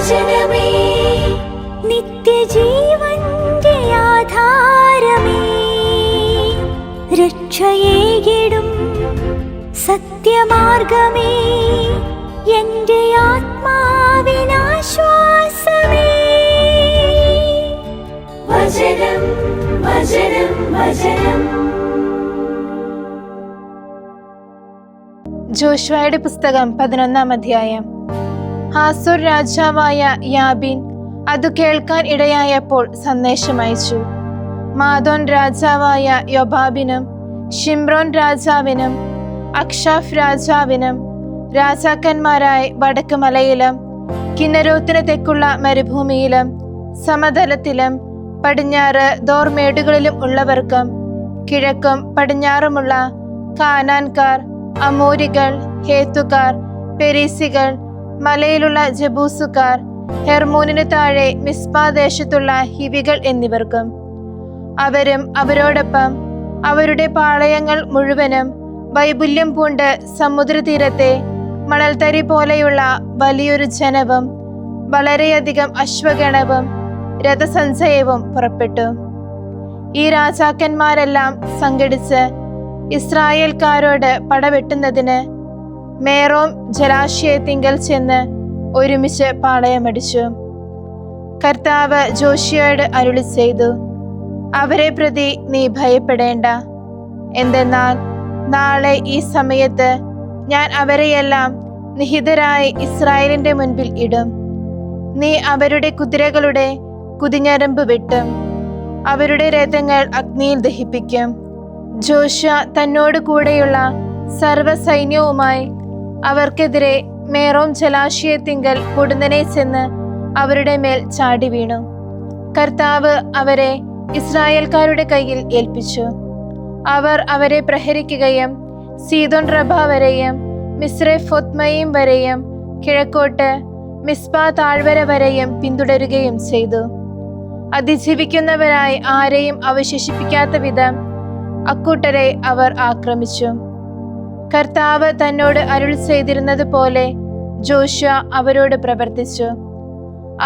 വചനമേ നിത്യജീവന്റെ ആധാരമേ, രക്ഷയേകിടും സത്യമാർഗമേ, എന്റെ ആത്മാവിനാശ്വാസമേ. വചനം വചനം വചനം. ജോഷുവയുടെ പുസ്തകം 11-ാം അധ്യായം. ഹാസോർ രാജാവായ യാബീൻ അത് കേൾക്കാൻ ഇടയായപ്പോൾ സന്ദേശം അയച്ചു. മാദോൻ രാജാവായ യൊബാബിനും ഷിംറോൻ രാജാവിനും അക്ഷാഫ് രാജാവിനും രാജാക്കന്മാരായ വടക്ക് മലയിലും കിന്നരോത്തിന് തെക്കുള്ള മരുഭൂമിയിലും സമതലത്തിലും പടിഞ്ഞാറ് ദോർമേടുകളിലും ഉള്ളവർക്കും കിഴക്കും പടിഞ്ഞാറുമുള്ള കാനാൻകാർ, അമോരികൾ, ഹേത്തുകാർ, പെരീസികൾ, മലയിലുള്ള ജബൂസുകാർ, ഹെർമോനിന് താഴെ മിസ്പാ ദേശത്തുള്ള ഹിവികൾ എന്നിവർക്കും അവരും അവരോടൊപ്പം അവരുടെ പാളയങ്ങൾ മുഴുവനും വൈപുല്യം പൂണ്ട് സമുദ്രതീരത്തെ മണൽത്തരി പോലെയുള്ള വലിയൊരു ജനവും വളരെയധികം അശ്വഗണവും രഥസഞ്ചയവും പുറപ്പെട്ടു. ഈ രാജാക്കന്മാരെല്ലാം സംഘടിച്ച് ഇസ്രായേൽക്കാരോട് പടവെട്ടുന്നതിന് മേറോം ജലാശയത്തിങ്കൽ ചെന്ന് ഒരുമിച്ച് പാളയമടിച്ചു. കർത്താവ് ജോഷിയോട് അരുളി ചെയ്തു, അവരെ പ്രതി നീ ഭയപ്പെടേണ്ട. എന്തെന്നാൽ നാളെ ഈ സമയത്ത് ഞാൻ അവരെയെല്ലാം നിഹിതരായി ഇസ്രായേലിന്റെ മുൻപിൽ ഇടും. നീ അവരുടെ കുതിരകളുടെ കുതിഞ്ഞരമ്പ് വെട്ടും, അവരുടെ രഥങ്ങൾ അഗ്നിയിൽ ദഹിപ്പിക്കും. ജോഷുവ തന്നോട് കൂടെയുള്ള സർവ്വസൈന്യവുമായി അവർക്കെതിരെ മേറോം ജലാശയത്തിങ്കൽ പൊടുന്നനെ ചെന്ന് അവരുടെ മേൽ ചാടി വീണു. കർത്താവ് അവരെ ഇസ്രായേൽക്കാരുടെ കയ്യിൽ ഏൽപ്പിച്ചു. അവർ അവരെ പ്രഹരിക്കുകയും സീദോൻ റബ വരെയും മിസ്രെഫൊത്മയീം വരെയും കിഴക്കോട്ട് മിസ്പാ താഴ്വര വരെയും പിന്തുടരുകയും ചെയ്തു. അതിജീവിക്കുന്നവരായി ആരെയും അവശേഷിപ്പിക്കാത്ത വിധം അക്കൂട്ടരെ അവർ ആക്രമിച്ചു. കർത്താവ് തന്നോട് അരുൾ ചെയ്തിരുന്നത് പോലെ ജോഷുവ അവരോട് പ്രവർത്തിച്ചു.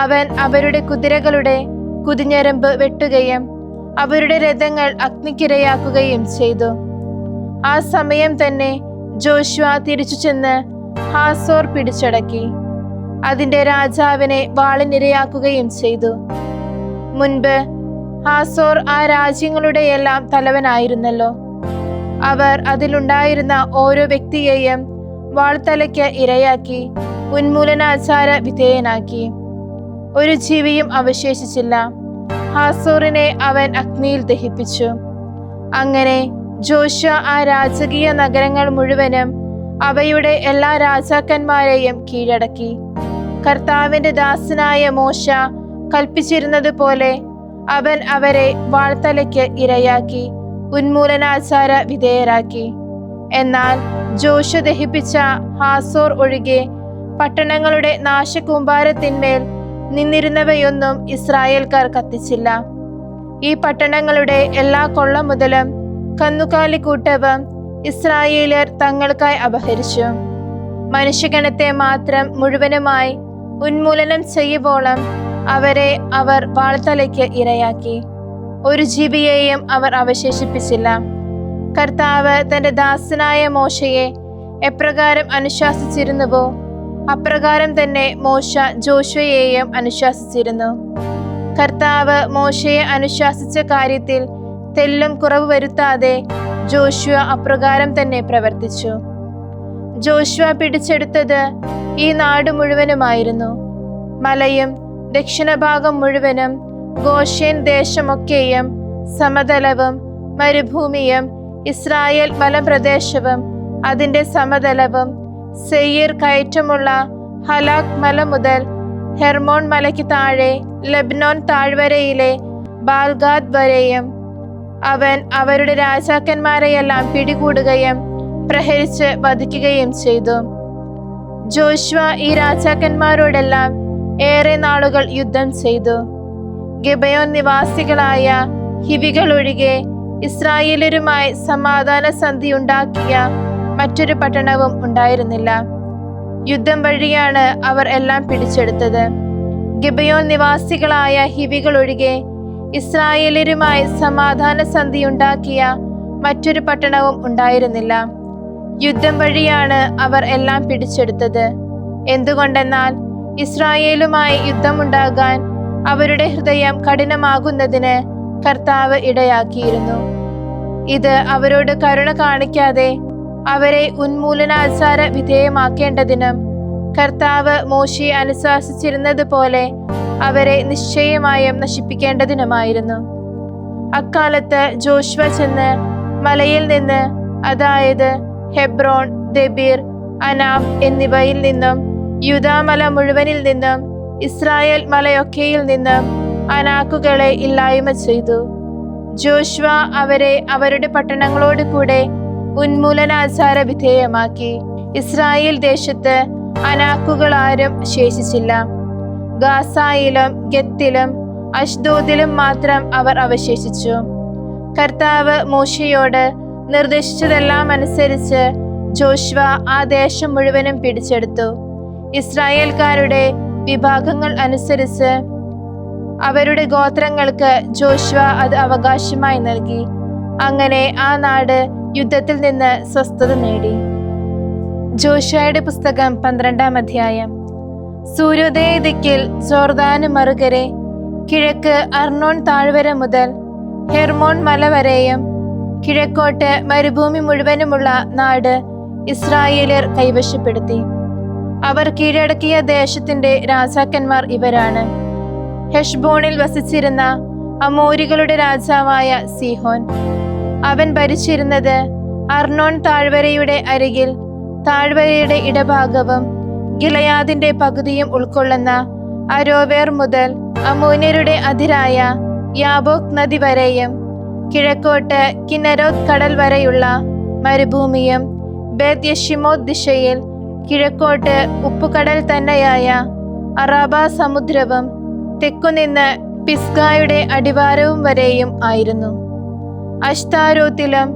അവൻ അവരുടെ കുതിരകളുടെ കുതിഞ്ഞരമ്പ് വെട്ടുകയും അവരുടെ രഥങ്ങൾ അഗ്നിക്കിരയാക്കുകയും ചെയ്തു. ആ സമയം തന്നെ ജോഷുവ തിരിച്ചു ചെന്ന് ഹാസോർ പിടിച്ചടക്കി അതിന്റെ രാജാവിനെ വാളിനിരയാക്കുകയും ചെയ്തു. മുൻപ് ഹാസോർ ആ രാജ്യങ്ങളുടെയെല്ലാം തലവനായിരുന്നല്ലോ. അവർ അതിലുണ്ടായിരുന്ന ഓരോ വ്യക്തിയെയും വാൾത്തലയ്ക്ക് ഇരയാക്കി ഉന്മൂലനാചാര വിധേയനാക്കി. ഒരു ജീവിയും അവശേഷിച്ചില്ല. ഹാസോറിനെ അവൻ അഗ്നിയിൽ ദഹിപ്പിച്ചു. അങ്ങനെ ജോഷുവ ആ രാജകീയ നഗരങ്ങൾ മുഴുവനും അവയുടെ എല്ലാ രാജാക്കന്മാരെയും കീഴടക്കി. കർത്താവിന്റെ ദാസനായ മോശ കൽപ്പിച്ചിരുന്നത് പോലെ അവൻ അവരെ വാൾത്തലയ്ക്ക് ഇരയാക്കി ഉന്മൂലനാചാര വിധേയരാക്കി. എന്നാൽ ജോഷുവ ദഹിപ്പിച്ച ഹാസോർ ഒഴികെ പട്ടണങ്ങളുടെ നാശകൂമ്പാരത്തിന്മേൽ നിന്നിരുന്നവയൊന്നും ഇസ്രായേൽക്കാർ കത്തിച്ചില്ല. ഈ പട്ടണങ്ങളുടെ എല്ലാ കൊള്ള മുതലും കന്നുകാലിക്കൂട്ടവും ഇസ്രായേലിയർ തങ്ങൾക്കായി അപഹരിച്ചു. മനുഷ്യഗണത്തെ മാത്രം മുഴുവനുമായി ഉന്മൂലനം ചെയ്യുവോളം അവരെ അവർ വാൾത്തലയ്ക്ക് ഇരയാക്കി. ഒരു ജീവിയെയും അവർ അവശേഷിപ്പിച്ചില്ല. കർത്താവ് തന്റെ ദാസനായ മോശയെ എപ്രകാരം അനുശാസിച്ചിരുന്നുവോ അപ്രകാരം തന്നെ മോശ ജോഷുവയെയും അനുശാസിച്ചിരുന്നു. കർത്താവ് മോശയെ അനുശാസിച്ച കാര്യത്തിൽ തെല്ലും കുറവ് വരുത്താതെ ജോഷുവ അപ്രകാരം തന്നെ പ്രവർത്തിച്ചു. ജോഷുവ പിടിച്ചെടുത്തത് ഈ നാട് മുഴുവനുമായിരുന്നു. മലയും ദക്ഷിണഭാഗം മുഴുവനും ഗോഷേൻ ദേശമൊക്കെയും സമതലവും മരുഭൂമിയും ഇസ്രായേൽ മലപ്രദേശവും അതിന്റെ സമതലവും സെയീർ കയറ്റമുള്ള ഹലാക് മല മുതൽ ഹെർമോൺ മലയ്ക്ക് താഴെ ലബ്നോൻ താഴ്വരയിലെ ബാൽഗാദ് വരെയും അവൻ അവരുടെ രാജാക്കന്മാരെയെല്ലാം പിടികൂടുകയും പ്രഹരിച്ച് വധിക്കുകയും ചെയ്തു. ജോഷുവ ഈ രാജാക്കന്മാരോടെല്ലാം ഏറെ നാളുകൾ യുദ്ധം ചെയ്തു. ഗിബയോൻ നിവാസികളായ ഹിവികൾ ഒഴികെ ഇസ്രായേലരുമായി സമാധാന സന്ധി ഉണ്ടാക്കിയ മറ്റൊരു പട്ടണവും ഉണ്ടായിരുന്നില്ല. യുദ്ധം വഴിയാണ് അവർ എല്ലാം പിടിച്ചെടുത്തത്. ഗിബയോൻ നിവാസികളായ ഹിവികൾ ഒഴികെ ഇസ്രായേലരുമായി സമാധാന സന്ധിയുണ്ടാക്കിയ മറ്റൊരു പട്ടണവും ഉണ്ടായിരുന്നില്ല. യുദ്ധം വഴിയാണ് അവർ എല്ലാം പിടിച്ചെടുത്തത്. എന്തുകൊണ്ടെന്നാൽ ഇസ്രായേലുമായി യുദ്ധമുണ്ടാകാൻ അവരുടെ ഹൃദയം കഠിനമാകുന്നതിന് കർത്താവ് ഇടയാക്കിയിരുന്നു. ഇത് അവരോട് കരുണ കാണിക്കാതെ അവരെ ഉന്മൂലനാചാര വിധേയമാക്കേണ്ടതിനും കർത്താവ് മോശയെ അനുശാസിച്ചിരുന്നത് പോലെ അവരെ നിശ്ചയമായും നശിപ്പിക്കേണ്ടതിനുമായിരുന്നു. അക്കാലത്ത് ജോഷുവ ചെന്ന് മലയിൽ നിന്ന്, അതായത് ഹെബ്രോൺ, ദെബീർ, അനാബ് എന്നിവയിൽ നിന്നും, യൂദാമല മുഴുവനിൽ നിന്നും, ഇസ്രായേൽ മലയൊക്കെയിൽ നിന്നും അനാക്കുകളെ ഇല്ലായ്മ ചെയ്തു. ജോഷുവ അവരെ അവരുടെ പട്ടണങ്ങളോട് കൂടെ ഉന്മൂലനാചാര വിധേയമാക്കി. ഇസ്രായേൽ ദേശത്ത് അനാക്കുകളാരും ശേഷിച്ചില്ല. ഗാസായിലും ഗത്തിലും അശ്ദോദിലും മാത്രം അവർ അവശേഷിച്ചു. കർത്താവ് മോശയോട് നിർദ്ദേശിച്ചതെല്ലാം അനുസരിച്ച് ജോഷുവ ആ ദേശം മുഴുവനും പിടിച്ചെടുത്തു. ഇസ്രായേൽക്കാരുടെ വിഭാഗങ്ങൾ അനുസരിച്ച് അവരുടെ ഗോത്രങ്ങൾക്ക് ജോഷുവ അത് അവകാശമായി നൽകി. അങ്ങനെ ആ നാട് യുദ്ധത്തിൽ നിന്ന് സ്വസ്ഥത നേടി. ജോഷുവയുടെ പുസ്തകം 12-ാം അധ്യായം. സൂര്യോദയ ദിക്കിൽ ജോർദാന് മറുകരെ കിഴക്ക് അർണോൻ താഴ്വര മുതൽ ഹെർമോൺ മല വരെയും കിഴക്കോട്ട് മരുഭൂമി മുഴുവനുമുള്ള നാട് ഇസ്രായേലിയർ കൈവശപ്പെടുത്തി. അവർ കീഴടക്കിയ ദേശത്തിന്റെ രാജാക്കന്മാർ ഇവരാണ്. ഹെഷ്ബോണിൽ വസിച്ചിരുന്ന അമോരികളുടെ രാജാവായ സീഹോൻ. അവൻ ഭരിച്ചിരുന്നത് അർണോൻ താഴ്വരയുടെ അരികിൽ താഴ്വരയുടെ ഇടഭാഗവും ഗിലയാദിന്റെ പകുതിയും ഉൾക്കൊള്ളുന്ന അരോവേർ മുതൽ അമോന്യരുടെ അതിരായ യാബോക് നദി വരെയും കിഴക്കോട്ട് കിന്നരോത്ത് കടൽ വരെയുള്ള മരുഭൂമിയും ബേത് യെഷിമോത്ത് ദിശയിൽ കിഴക്കോട്ട് ഉപ്പുകടൽ തന്നെയായ അറാബ സമുദ്രവും തെക്കുനിന്ന് പിസ്ഗായുടെ അടിവാരവും വരെയും ആയിരുന്നു. അഷ്താരോത്തിലും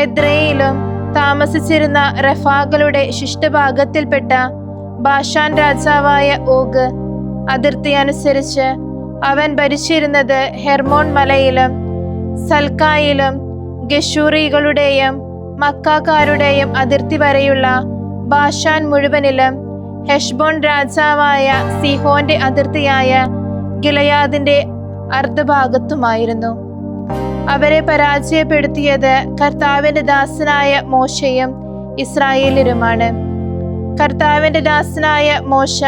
എദ്രയിലും താമസിച്ചിരുന്ന റഫാകളുടെ ശിഷ്ടഭാഗത്തിൽപ്പെട്ട ബാഷാൻ രാജാവായ ഓഗ് അതിർത്തി അനുസരിച്ച് അവൻ ഭരിച്ചിരുന്നത് ഹെർമോൺ മലയിലും സൽക്കായിലും ഗഷൂറികളുടെയും മക്കാക്കാരുടെയും അതിർത്തി വരെയുള്ള ബാഷാൻ മുഴുവനിലും ഹെഷ്ബോൺ രാജാവായ സിഹോന്റെ അതിർത്തിയായ ഗിലയാദിന്റെ അർദ്ധഭാഗത്തുമായിരുന്നു. അവരെ പരാജയപ്പെടുത്തിയത് കർത്താവിന്റെ ദാസനായ മോശയും ഇസ്രായേലരുമാണ്. കർത്താവിന്റെ ദാസനായ മോശ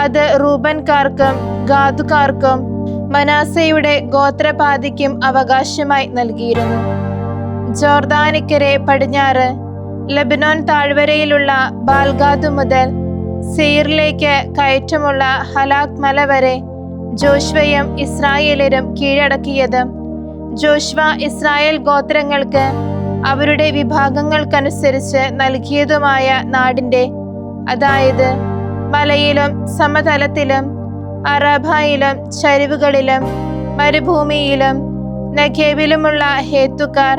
അത് റൂബൻകാർക്കും ഗാദുകാർക്കും മനാസയുടെ ഗോത്രപാതിക്കും അവകാശമായി നൽകിയിരുന്നു. ജോർദാനിക്കരെ പടിഞ്ഞാറ് ലബനോൻ താഴ്വരയിലുള്ള ബാൽഗാദ് മുതൽ സെയറിലേക്ക് കയറ്റമുള്ള ഹലാക് മല വരെ ജോഷ്വയും ഇസ്രായേലരും കീഴടക്കിയതും ജോഷ്വ ഇസ്രായേൽ ഗോത്രങ്ങൾക്ക് അവരുടെ വിഭാഗങ്ങൾക്കനുസരിച്ച് നൽകിയതുമായ നാടിന്റെ, അതായത് മലയിലും സമതലത്തിലും അറബയിലും ചരിവുകളിലും മരുഭൂമിയിലും നഗേവിലുമുള്ള ഹേത്തുക്കാർ,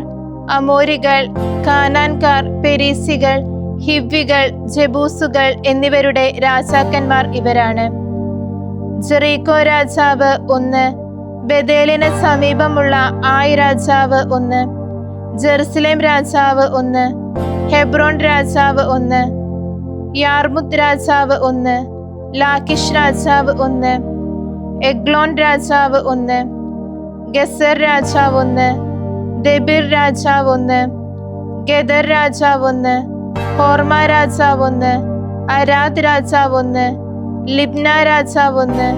അമോരികൾ, കാനാൻകാർ, പെരീസികൾ, ഹിവ്വികൾ, ജബൂസുകൾ എന്നിവരുടെ രാജാക്കന്മാർ ഇവരാണ്. ജെറീക്കോ രാജാവ് 1, ബെഥേലിന് സമീപമുള്ള ആയി രാജാവ് 1, ജെറുസലേം രാജാവ് 1, ഹെബ്രോൺ രാജാവ് 1, യാർമുത്ത് രാജാവ് 1, ലാക്കിഷ് രാജാവ് 1, എഗ്ലോൺ രാജാവ് 1, ഗസർ രാജാവ് 1, ദെബീർ രാജാവ് 1, ഗദർ രാജാവ് 1, ഹോർമ രാജാവ് 1, അരാദ് രാജാവ് 1, ലിബ്ന രാജാവ് 1,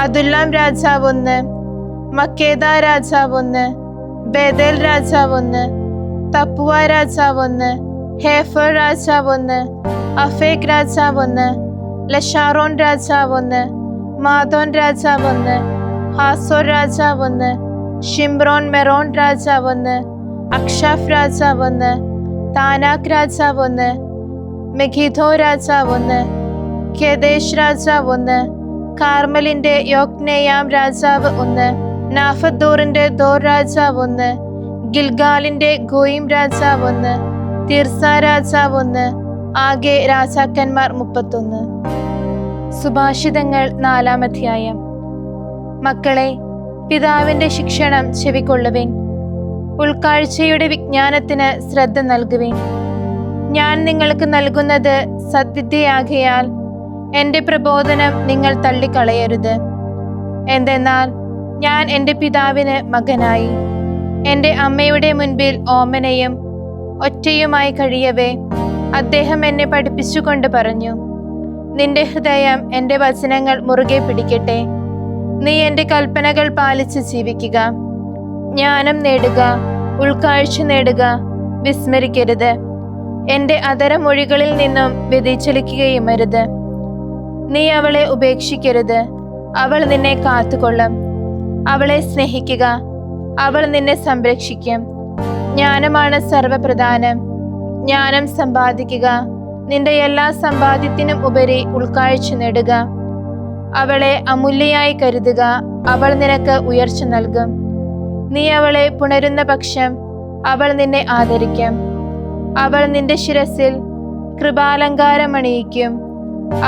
അതുല്ലാം രാജാവ് 1, മക്കേദ രാജാവ് 1, ബേദേൽ രാജാവ് 1, തപ്പുവ രാജാവ് 1, ഹേഫർ രാജാവ് 1, അഫേക് രാജാവ് 1, ലഷാറോൻ രാജാവ് 1, മാദോൻ രാജാവ് 1, ഹാസോർ രാജാവ് 1, ഷിംബ്രോൻ മെറോൻ രാജാവ് 1, അക്ഷാഫ് രാജാവ് 1, താനാക് രാജാവ് 1, മെഗിദോ രാജാവ് 1, കെദേശ് രാജാവ് 1, കാർമലിന്റെ യോക്നെയാം രാജാവ് 1, നാഫദോറിന്റെ ദോർ രാജാവ് 1, ഗിൽഗാലിന്റെ ഗോയിം രാജാവ് 1, തിർസ രാജാവ് 1, ആകെ രാജാക്കന്മാർ 31. സുഭാഷിതങ്ങൾ 4-ാം അധ്യായം. മക്കളെ, പിതാവിന്റെ ശിക്ഷണം ചെവിക്കൊള്ളുവിൻ, ഉൾക്കാഴ്ചയുടെ വിജ്ഞാനത്തിന് ശ്രദ്ധ നൽകുവിൻ. ഞാൻ നിങ്ങൾക്ക് നൽകുന്നത് സദ്വിദ്യയാകയാൽ എൻ്റെ പ്രബോധനം നിങ്ങൾ തള്ളിക്കളയരുത്. എന്തെന്നാൽ ഞാൻ എൻ്റെ പിതാവിന് മകനായി എൻ്റെ അമ്മയുടെ മുൻപിൽ ഓമനയും ഒറ്റയുമായി കഴിയവേ അദ്ദേഹം എന്നെ പഠിപ്പിച്ചുകൊണ്ട് പറഞ്ഞു, നിന്റെ ഹൃദയം എൻ്റെ വചനങ്ങൾ മുറുകെ പിടിക്കട്ടെ. നീ എൻ്റെ കൽപ്പനകൾ പാലിച്ച് ജീവിക്കുക. ജ്ഞാനം നേടുക, ഉൾക്കാഴ്ച നേടുക, വിസ്മരിക്കരുത്. എൻ്റെ അധരമൊഴികളിൽ നിന്നും വ്യതിചലിക്കുകയും അരുത്. നീ അവളെ ഉപേക്ഷിക്കരുത്, അവൾ നിന്നെ കാത്തുകൊള്ളും. അവളെ സ്നേഹിക്കുക, അവൾ നിന്നെ സംരക്ഷിക്കും. ജ്ഞാനമാണ് സർവപ്രധാനം. ജ്ഞാനം സമ്പാദിക്കുക, നിന്റെ എല്ലാ സമ്പാദ്യത്തിനും ഉപരി ഉൾക്കാഴ്ച നേടുക. അവളെ അമൂല്യയായി കരുതുക, അവൾ നിനക്ക് ഉയർച്ച നൽകും. നീ അവളെ പുണരുന്ന പക്ഷം അവൾ നിന്നെ ആദരിക്കും. അവൾ നിന്റെ ശിരസിൽ കൃപാലങ്കാരം അണിയിക്കും.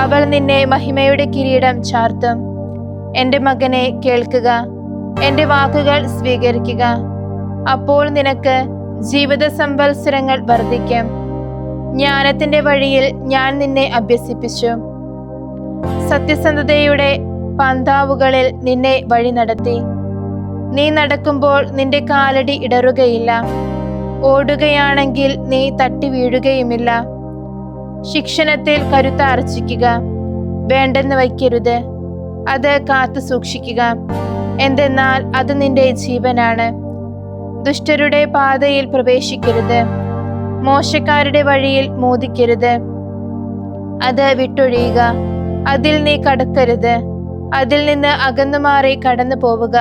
അവൾ നിന്നെ മഹിമയുടെ കിരീടം ചാർത്തും. എൻ്റെ മകനെ കേൾക്കുക, എൻ്റെ വാക്കുകൾ സ്വീകരിക്കുക. അപ്പോൾ നിനക്ക് ജീവിത സംവത്സരങ്ങൾ വർദ്ധിക്കും. ജ്ഞാനത്തിന്റെ വഴിയിൽ ഞാൻ നിന്നെ അഭ്യസിപ്പിച്ചു. സത്യസന്ധതയുടെ പന്താവുകളിൽ നിന്നെ വഴി നടത്തി. നീ നടക്കുമ്പോൾ നിന്റെ കാലടി ഇടറുകയില്ല, ഓടുകയാണെങ്കിൽ നീ തട്ടി വീഴുകയുമില്ല. ശിക്ഷണത്തിൽ കരുത്താർജിക്കുക, വേണ്ടെന്ന് വയ്ക്കരുത്, അത് കാത്തു സൂക്ഷിക്കുക. എന്തെന്നാൽ അത് നിന്റെ ജീവനാണ്. ദുഷ്ടരുടെ പാതയിൽ പ്രവേശിക്കരുത്, മോശക്കാരുടെ വഴിയിൽ മോദിക്കരുത്. അത് വിട്ടൊഴിയുക, അതിൽ നീ കടക്കരുത്. അതിൽ നിന്ന് അകന്നുമാറി കടന്നു പോവുക.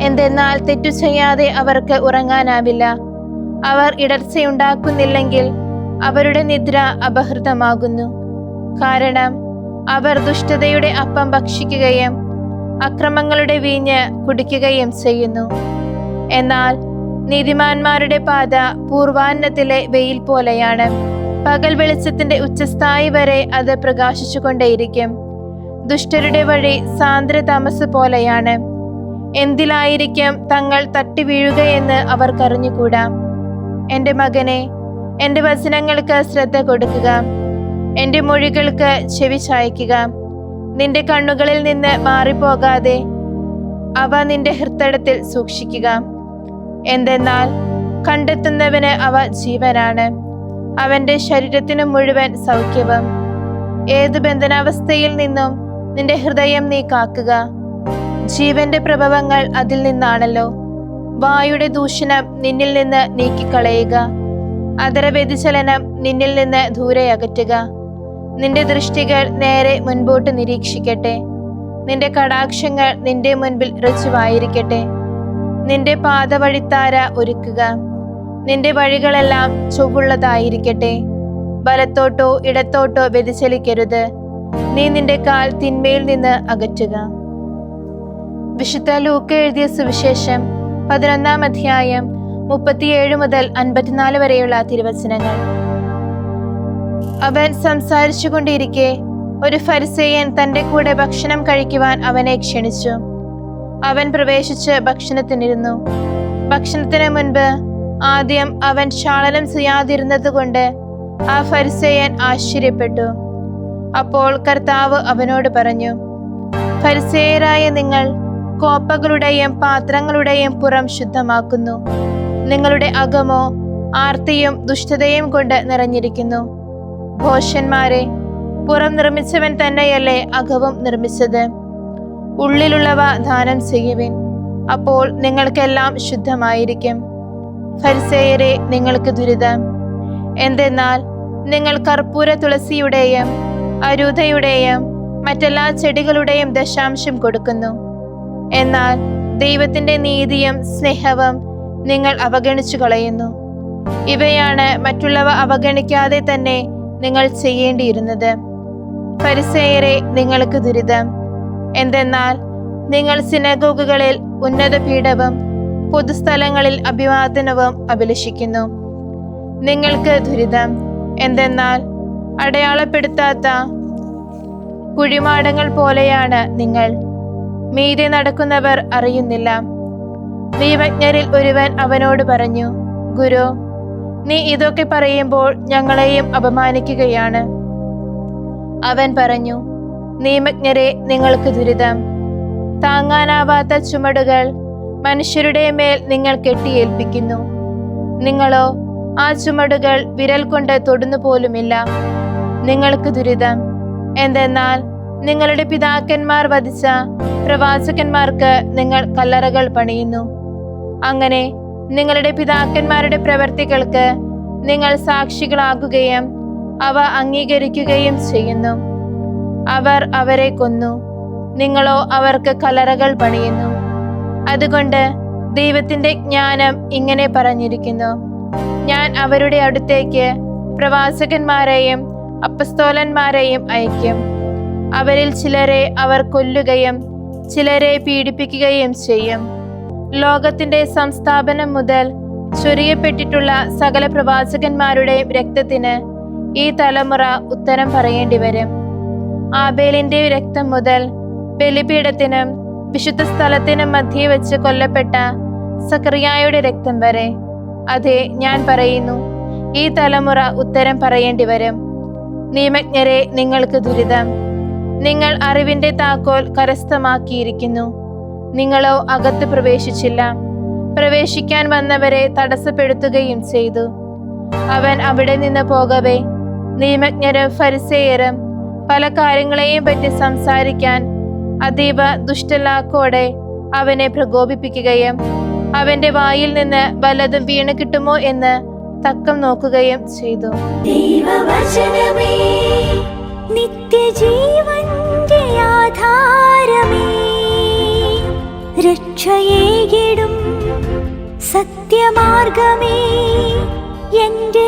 എന്തെന്നാൽ തെറ്റു ചെയ്യാതെ അവർക്ക് ഉറങ്ങാനാവില്ല. അവർ ഇടർച്ചയുണ്ടാക്കുന്നില്ലെങ്കിൽ അവരുടെ നിദ്ര അപഹൃതമാകുന്നു. കാരണം അവർ ദുഷ്ടതയുടെ അപ്പം ഭക്ഷിക്കുകയും അക്രമങ്ങളുടെ വീഞ്ഞ് കുടിക്കുകയും ചെയ്യുന്നു. എന്നാൽ നീതിമാന്മാരുടെ പാത പൂർവാന്നത്തിലെ വെയിൽ പോലെയാണ്. പകൽ വെളിച്ചത്തിന്റെ ഉച്ചസ്ഥായി വരെ അത് പ്രകാശിച്ചുകൊണ്ടേയിരിക്കും. ദുഷ്ടരുടെ വഴി സാന്ദ്ര താമസ് പോലെയാണ്. എന്തിലായിരിക്കും തങ്ങൾ തട്ടി വീഴുകയെന്ന് അവർക്കറിഞ്ഞുകൂടാ. എൻ്റെ മകനെ, എൻ്റെ വചനങ്ങൾക്ക് ശ്രദ്ധ കൊടുക്കുക, എൻ്റെ മൊഴികൾക്ക് ചെവി ചായ്ക്കുക. നിന്റെ കണ്ണുകളിൽ നിന്ന് മാറിപ്പോകാതെ അവ നിന്റെ ഹൃദയത്തിൽ സൂക്ഷിക്കുക. എന്തെന്നാൽ കണ്ടെത്തുന്നവന് അവ ജീവനാണ്, അവന്റെ ശരീരത്തിനു മുഴുവൻ സൗഖ്യവും. ഏതു ബന്ധനാവസ്ഥയിൽ നിന്നും നിന്റെ ഹൃദയം നീ കാക്കുക. ജീവന്റെ പ്രഭവങ്ങൾ അതിൽ നിന്നാണല്ലോ. വായുടെ ദൂഷണം നിന്നിൽ നിന്ന് നീക്കിക്കളയുക. അധര വ്യതിചലനം നിന്നിൽ നിന്ന് ദൂരെ അകറ്റുക. നിന്റെ ദൃഷ്ടികൾ നേരെ മുൻപോട്ട് നിരീക്ഷിക്കട്ടെ. നിന്റെ കടാക്ഷങ്ങൾ നിന്റെ മുൻപിൽ ഋജുവായിരിക്കട്ടെ. നിന്റെ പാദവഴിത്താര ഒരുക്കുക. നിന്റെ വഴികളെല്ലാം ചൊവ്വുള്ളതായിരിക്കട്ടെ. വലത്തോട്ടോ ഇടത്തോട്ടോ വ്യതിചലിക്കരുത്. നീ നിന്റെ കാൽ തിന്മയിൽ നിന്ന് അകറ്റുക. വിശുദ്ധ ലൂക്ക എഴുതിയ സുവിശേഷം 11-ാം അധ്യായം 37 മുതൽ 54 വരെയുള്ള തിരുവചനങ്ങൾ. അവൻ സംസാരിച്ചു കൊണ്ടിരിക്കെ ഒരു ഫരിസേയൻ തന്റെ കൂടെ ഭക്ഷണം കഴിക്കുവാൻ അവനെ ക്ഷണിച്ചു. അവൻ പ്രവേശിച്ച് ഭക്ഷണത്തിനിരുന്നു. ഭക്ഷണത്തിന് മുൻപ് ആദ്യം അവൻ ക്ഷാളനം ചെയ്യാതിരുന്നത് കൊണ്ട് ആ ഫരിസേയൻ ആശ്ചര്യപ്പെട്ടു. അപ്പോൾ കർത്താവ് അവനോട് പറഞ്ഞു, ഫരിസേയരായ നിങ്ങൾ കോപ്പകളുടെയും പാത്രങ്ങളുടെയും പുറം ശുദ്ധമാക്കുന്നു, നിങ്ങളുടെ അകമോ ആർത്തിയും ദുഷ്ടതയും കൊണ്ട് നിറഞ്ഞിരിക്കുന്നു. ഭോഷന്മാരെ, പുറം നിർമ്മിച്ചവൻ തന്നെയല്ലേ അകവും നിർമ്മിച്ചത്. ഉള്ളിലുള്ളവ ദാനം ചെയ്യുവിൻ, അപ്പോൾ നിങ്ങൾക്കെല്ലാം ശുദ്ധമായിരിക്കും. ഫരിസേയരെ, നിങ്ങൾക്ക് ദുരിതം! എന്തെന്നാൽ നിങ്ങൾ കർപ്പൂര തുളസിയുടെയും അരൂതയുടെയും മറ്റെല്ലാ ചെടികളുടെയും ദശാംശം കൊടുക്കുന്നു, എന്നാൽ ദൈവത്തിന്റെ നീതിയും സ്നേഹവും നിങ്ങൾ അവഗണിച്ചു കളയുന്നു. ഇവയാണ് മറ്റുള്ളവ അവഗണിക്കാതെ തന്നെ നിങ്ങൾ ചെയ്യേണ്ടിയിരുന്നത്. ഫരിസേയരെ, നിങ്ങൾക്ക് ദുരിതം! എന്തെന്നാൽ നിങ്ങൾ സിനഗോഗുകളിൽ ഉന്നത പീഠവും പൊതുസ്ഥലങ്ങളിൽ അഭിവാദനവും അഭിലഷിക്കുന്നു. നിങ്ങൾക്ക് ദുരിതം! എന്തെന്നാൽ അടയാളപ്പെടുത്താത്ത കുഴിമാടങ്ങൾ പോലെയാണ് നിങ്ങൾ. മീതെ നടക്കുന്നവർ അറിയുന്നില്ല. നിയമജ്ഞരിൽ ഒരുവൻ അവനോട് പറഞ്ഞു, ഗുരു, നീ ഇതൊക്കെ പറയുമ്പോൾ ഞങ്ങളെയും അപമാനിക്കുകയാണ്. അവൻ പറഞ്ഞു, നിയമജ്ഞരെ, നിങ്ങൾക്ക് ദുരിതം. താങ്ങാനാവാത്ത ചുമടുകൾ മനുഷ്യരുടെ മേൽ നിങ്ങൾ കെട്ടിയേൽപ്പിക്കുന്നു. നിങ്ങളോ ആ ചുമടുകൾ വിരൽ കൊണ്ട് തൊടുന്നു പോലുമില്ല. നിങ്ങൾക്ക് ദുരിതം. എന്തെന്നാൽ നിങ്ങളുടെ പിതാക്കന്മാർ വധിച്ച പ്രവാചകന്മാർക്ക് നിങ്ങൾ കല്ലറകൾ പണിയുന്നു. അങ്ങനെ നിങ്ങളുടെ പിതാക്കന്മാരുടെ പ്രവൃത്തികൾക്ക് നിങ്ങൾ സാക്ഷികളാകുകയും അവ അംഗീകരിക്കുകയും ചെയ്യുന്നു. അവർ അവരെ കൊന്നു, നിങ്ങളോ അവർക്ക് കല്ലറകൾ പണിയുന്നു. അതുകൊണ്ട് ദൈവത്തിന്റെ ജ്ഞാനം ഇങ്ങനെ പറഞ്ഞിരിക്കുന്നു, ഞാൻ അവരുടെ അടുത്തേക്ക് പ്രവാചകന്മാരെയും അപ്പസ്തോലന്മാരെയും അയക്കും. അവരിൽ ചിലരെ അവർ കൊല്ലുകയും ചിലരെ പീഡിപ്പിക്കുകയും ചെയ്യും. ലോകത്തിന്റെ സംസ്ഥാപനം മുതൽ ചൊരിയപ്പെട്ടിട്ടുള്ള സകല പ്രവാചകന്മാരുടെയും രക്തത്തിന് ഈ തലമുറ ഉത്തരം പറയേണ്ടി വരും. ആബേലിന്റെ രക്തം മുതൽ ബലിപീഠത്തിനും വിശുദ്ധ സ്ഥലത്തിനും മധ്യേ വെച്ച് കൊല്ലപ്പെട്ട സക്കറിയായുടെ രക്തം വരെ, അതെ, ഞാൻ പറയുന്നു, ഈ തലമുറ ഉത്തരം പറയേണ്ടി വരും. നിയമജ്ഞരെ, നിങ്ങൾക്ക് ദുരിതം. നിങ്ങൾ അറിവിന്റെ താക്കോൽ കരസ്ഥമാക്കിയിരിക്കുന്നു. നിങ്ങളോ അകത്ത് പ്രവേശിച്ചില്ല. പ്രവേശിക്കാൻ വന്നവരെ തടസ്സപ്പെടുത്തുകയും ചെയ്തു. അവൻ അവിടെ നിന്ന് പോകവേ നിയമജ്ഞരും ഫരിസേയരും പല കാര്യങ്ങളെയും പറ്റി സംസാരിക്കാൻ അതീവ ദുഷ്ടലാക്കോടെ അവനെ പ്രകോപിപ്പിക്കുകയും അവന്റെ വായിൽ നിന്ന് വല്ലതും വീണ് കിട്ടുമോ എന്ന് തക്കം നോക്കുകയും ചെയ്തു. ദൈവവചനമേ, നിത്യജീവന്റെ ആധാരമേ, രക്ഷയേകിടും സത്യമാർഗമേ, എന്റെ